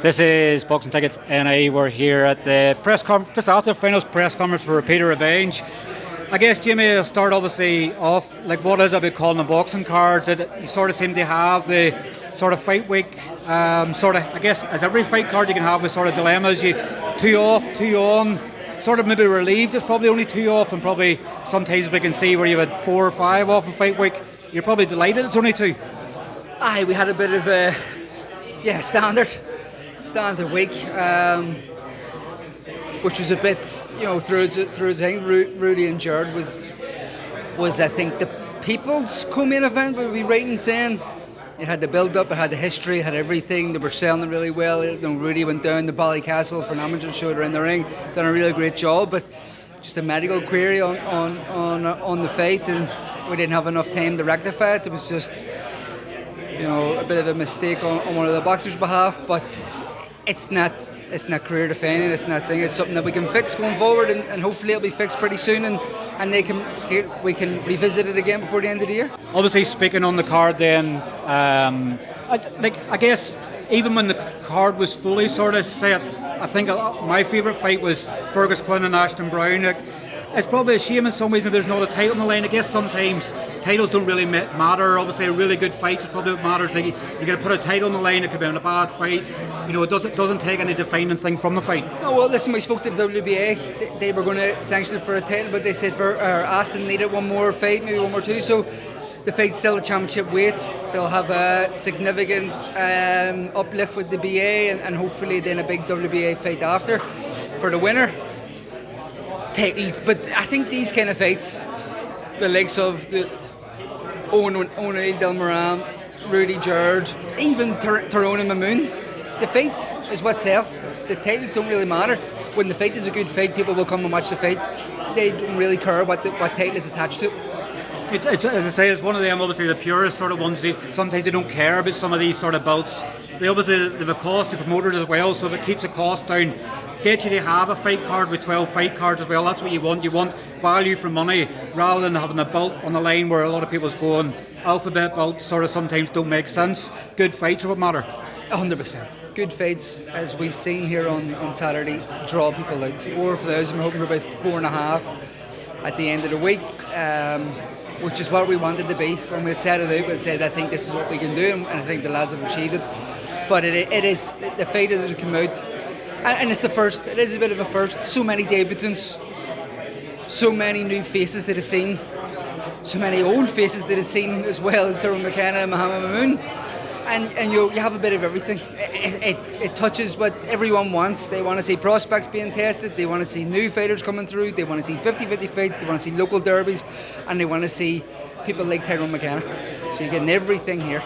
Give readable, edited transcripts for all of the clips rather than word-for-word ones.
This is Boxing Tickets NI. We're here at the press conference, just after the finals press conference for Repeater Revenge. I guess, Jimmy, I'll start obviously off, like, what is it about calling the boxing cards? You sort of seem to have the sort of fight week, I guess, as every fight card you can have with sort of dilemmas. You 2 off, 2 on, sort of maybe relieved it's probably only 2 off, and probably sometimes we can see where you had 4 or 5 off in fight week. You're probably delighted it's only 2. Aye, we had a bit of a standard week, which was a bit, through his thing. Rudy and Jared was I think the people's co-main event. Would be right in saying it had the build-up, it had the history, it had everything. They were selling it really well. Rudy went down to Ballycastle for an amateur show in the ring, done a really great job, but just a medical query on the fight, and we didn't have enough time to rectify it. It was just a bit of a mistake on one of the boxers' behalf, but it's not career defining. It's something that we can fix going forward, and hopefully it'll be fixed pretty soon, and we can revisit it again before the end of the year. Obviously, speaking on the card, then I guess even when the card was fully sort of set, I think my favourite fight was Fearghus Quinn and Ashton Brown. It's probably a shame in some ways maybe there's not a title on the line. I guess sometimes titles don't really matter. Obviously, a really good fight is probably what matters. Like, you're going to put a title on the line, it could be in a bad fight. It doesn't take any defining thing from the fight. No, well, listen, we spoke to the WBA. They were going to sanction it for a title, but they said Aston needed one more fight, maybe one more too. So the fight's still a championship weight. They'll have a significant uplift with the BA, and hopefully then a big WBA fight after for the winner. Titles, but I think these kind of fights, the likes of the Owen Moran, Rudy Jared, even Tyrone and Moon, the fights is what sell. The titles don't really matter. When the fight is a good fight, people will come and watch the fight. They don't really care what title is attached to. It's as I say, it's one of them, obviously the purest sort of ones. Sometimes they don't care about some of these sort of bouts. They obviously have a cost to promoters as well, so if it keeps the cost down, get you to have a fight card with 12 fight cards as well. That's what you want. You want value for money rather than having a belt on the line where a lot of people's going alphabet belts sort of sometimes don't make sense. Good fights are what matter. 100%. Good fights, as we've seen here on Saturday, draw people out. 4,000, we're hoping for about 4.5 at the end of the week, which is what we wanted to be. When we had set it out, we had said, I think this is what we can do, and I think the lads have achieved it. But it is, the fight has come out, and it's the first. It is a bit of a first. So many debutants, so many new faces that have seen, so many old faces that have seen, as well as Tyrone McKenna and Mohammed Mamoon. And you have a bit of everything. It touches what everyone wants. They want to see prospects being tested. They want to see new fighters coming through. They want to see 50-50 fights. They want to see local derbies, and they want to see people like Tyrone McKenna. So you're getting everything here.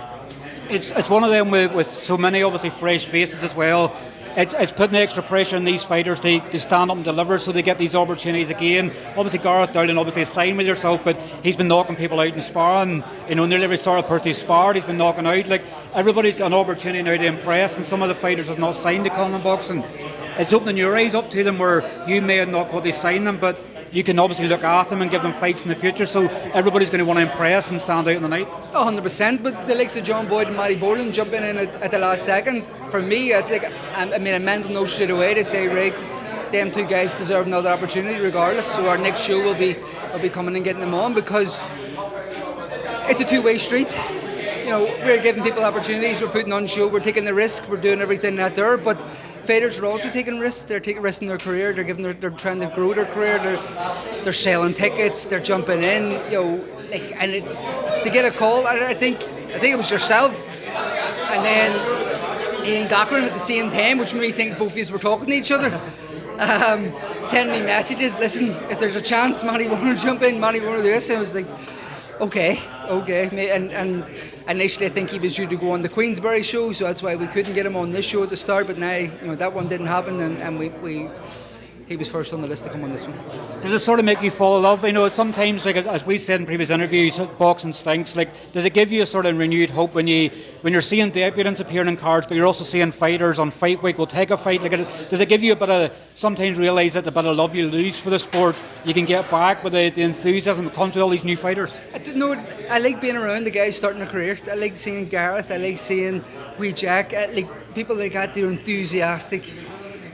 It's one of them with so many obviously fresh faces as well. It's putting extra pressure on these fighters to stand up and deliver, so they get these opportunities again. Obviously, Gareth Dowling obviously signed with yourself, but he's been knocking people out in sparring. Nearly every sort of person he's sparred, he's been knocking out. Like, everybody's got an opportunity now to impress, and some of the fighters have not signed to Conlan Boxing. It's opening your eyes up to them where you may have not got to sign them, but you can obviously look at them and give them fights in the future, so everybody's going to want to impress and stand out in the night. 100%, but the likes of John Boyd and Matty Boreland jumping in at the last second, for me, it's like, a mental note straight away to say, right, them two guys deserve another opportunity regardless, so our next show will be coming and getting them on, because it's a two-way street. We're giving people opportunities, we're putting on show, we're taking the risk, we're doing everything out there, but fighters are also taking risks. They're taking risks in their career. They're trying to grow their career. They're selling tickets. They're jumping in. To get a call, I think it was yourself, and then Ian Cochran at the same time, which made me think both of you were talking to each other. Send me messages. Listen, if there's a chance, Matty want to jump in. Matty want to do this. And I was like, okay. And initially I think he was due to go on the Queensberry show, so that's why we couldn't get him on this show at the start, but now that one didn't happen, and he was first on the list to come on this one. Does it sort of make you fall in love? Sometimes, like as we said in previous interviews, boxing stinks. Like, does it give you a sort of renewed hope when you're seeing debutants appearing in cards, but you're also seeing fighters on fight week will take a fight? Like, does it give you a bit of, sometimes realise that the bit of love you lose for the sport, you can get back with the enthusiasm that comes with all these new fighters? I like being around the guys starting a career. I like seeing Gareth. I like seeing wee Jack. people like that, they're enthusiastic.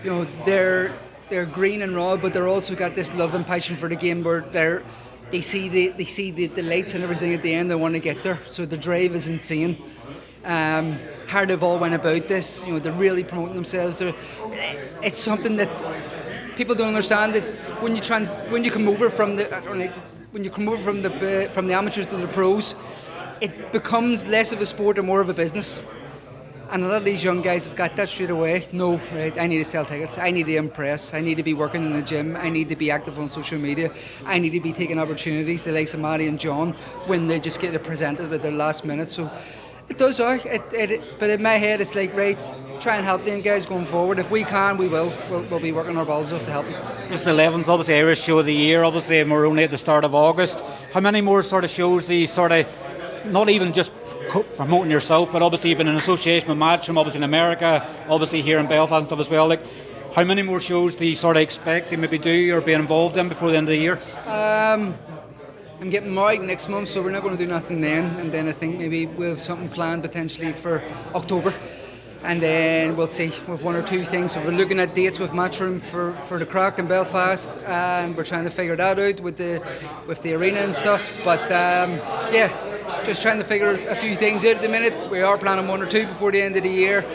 You know, they're green and raw, but they're also got this love and passion for the game where they see the lights and everything at the end. They want to get there, so the drive is insane. How they've all went about this, you know, they're really promoting themselves. It's something that people don't understand. It's when you come over from the from the amateurs to the pros, it becomes less of a sport and more of a business. And a lot of these young guys have got that straight away. No, right, I need to sell tickets. I need to impress. I need to be working in the gym. I need to be active on social media. I need to be taking opportunities, the likes of Maddie and John, when they just get it presented at their last minute. So it does, but in my head it's like, right, try and help them guys going forward. If we can, we will. We'll be working our balls off to help them. It's the 11th, obviously, Irish Show of the Year, obviously, and we're only at the start of August. How many more sort of shows do you sort of, not even just promoting yourself, but obviously you've been in association with Matchroom, obviously in America, obviously here in Belfast and stuff as well. Like, how many more shows do you sort of expect to maybe do or be involved in before the end of the year? I'm getting married next month, so we're not going to do nothing then. And then I think maybe we'll have something planned potentially for October. And then we'll see with one or two things. So we're looking at dates with Matchroom for the Crocker in Belfast, and we're trying to figure that out with the arena and stuff. But just trying to figure a few things out at the minute. We are planning one or two before the end of the year.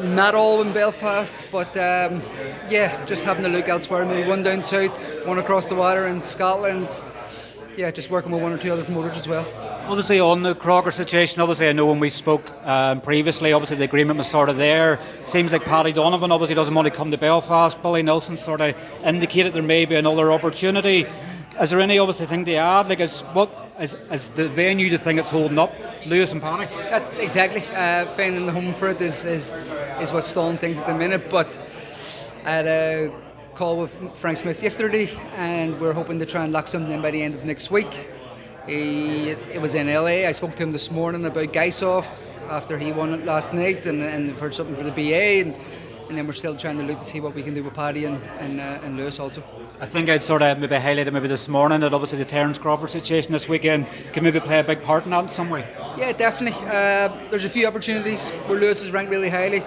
Not all in Belfast, but just having a look elsewhere. Maybe one down south, one across the water in Scotland. Yeah, just working with one or two other promoters as well. Obviously on the Crocker situation, obviously I know when we spoke previously, obviously the agreement was sort of there. Seems like Paddy Donovan obviously doesn't want to come to Belfast. Billy Nelson sort of indicated there may be another opportunity. Is there any obviously thing to add? Like, is the venue the thing that's holding up Lewis and Paddy? Exactly. Finding the home for it is what's stalling things at the minute. But I had a call with Frank Smith yesterday, and we're hoping to try and lock something in by the end of next week. It was in LA. I spoke to him this morning about Gaisoff after he won it last night, and for something for the BA, and then we're still trying to look to see what we can do with Paddy and Lewis also. I think I'd sort of maybe highlighted maybe this morning that obviously the Terence Crawford situation this weekend can maybe play a big part in that in some way. Yeah, definitely. There's a few opportunities where Lewis is ranked really highly.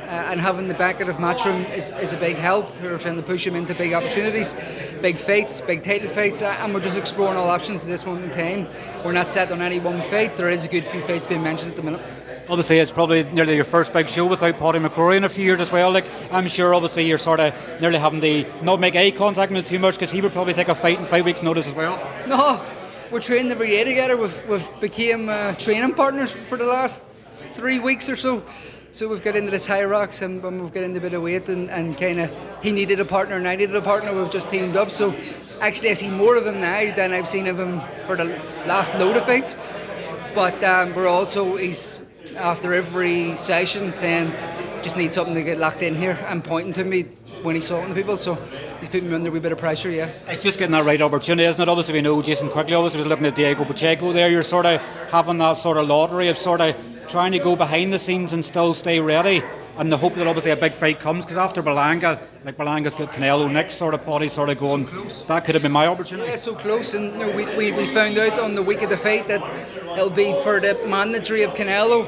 And having the backing of Matchroom is a big help. We're trying to push him into big opportunities, big fights, big title fights, and we're just exploring all options at this moment in time. We're not set on any one fight. There is a good few fights being mentioned at the minute. Obviously, it's probably nearly your first big show without Paddy McCrory in a few years as well. Like, I'm sure, obviously, you're sort of nearly having to not make eye contact with him too much because he would probably take a fight in 5 weeks' notice as well. No, we're training every day together. We've became training partners for the last 3 weeks or so. So we've got into this high rocks and we've got into a bit of weight and kind of he needed a partner and I needed a partner. We've just teamed up. So actually I see more of him now than I've seen of him for the last load of fights. But we're also, he's after every session saying just need something to get locked in here and pointing to me when he's talking to people. So he's putting me under a wee bit of pressure, yeah. It's just getting that right opportunity, isn't it? Obviously we know Jason Quigley obviously was looking at Diego Pacheco there. You're sort of having that sort of lottery of sort of trying to go behind the scenes and still stay ready and the hope that obviously a big fight comes, because after Berlanga, like Berlanga's got Canelo next, sort of Paddy sort of going, that could have been my opportunity. Yeah, so close. And you know, we found out on the week of the fight that it'll be for the mandatory of Canelo.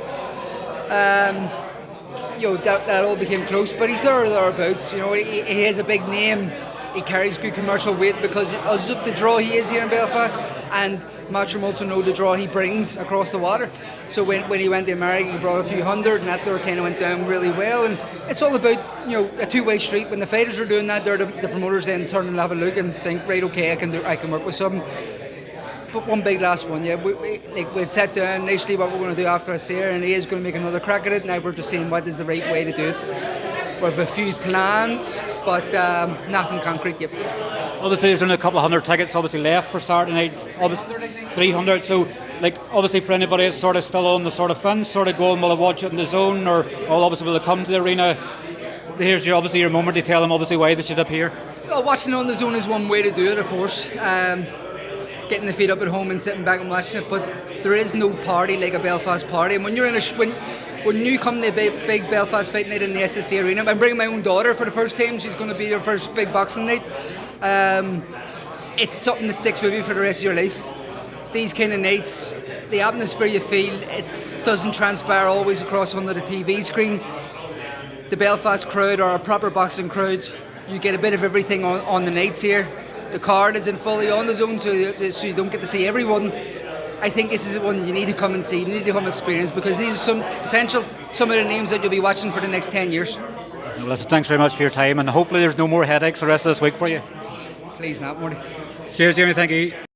That all became close, but he's there or thereabouts. You know, he has a big name. He carries good commercial weight because of the draw he is here in Belfast, and Matchroom also know the draw he brings across the water. So when he went to America, he brought a few hundred, and that there kind of went down really well. And it's all about, you know, a two-way street. When the fighters are doing that, they're the promoters then turn and have a look and think, right, okay, I can work with some. But one big last one, yeah. We'd sat down initially what we're going to do after us here, and he is going to make another crack at it. Now we're just seeing what is the right way to do it. We have a few plans, but nothing concrete yet. Obviously, there's only a couple of hundred tickets obviously left for Saturday night. 300. So, like, obviously for anybody that's sort of still on the sort of fence, sort of going, will I watch it in the zone, or obviously will they come to the arena? Here's your moment to tell them obviously why they should appear. Well, watching on the zone is one way to do it, of course. Getting the feet up at home and sitting back and watching it, but there is no party like a Belfast party. And when you're in when you come to a big Belfast fight night in the SSC Arena, I'm bringing my own daughter for the first time. She's going to be her first big boxing night. It's something that sticks with you for the rest of your life. these kind of nights, the atmosphere you feel, it doesn't transpire always across under the TV screen. The Belfast crowd are a proper boxing crowd. You get a bit of everything on the nights here. The card isn't fully on the zone, so you don't get to see everyone. I think this is one you need to come and see, you need to come experience, because these are some of the names that you'll be watching for the next 10 years. Well, listen, thanks very much for your time, and hopefully there's no more headaches the rest of this week for you. Please not, Morty. Cheers, Jamie, thank you.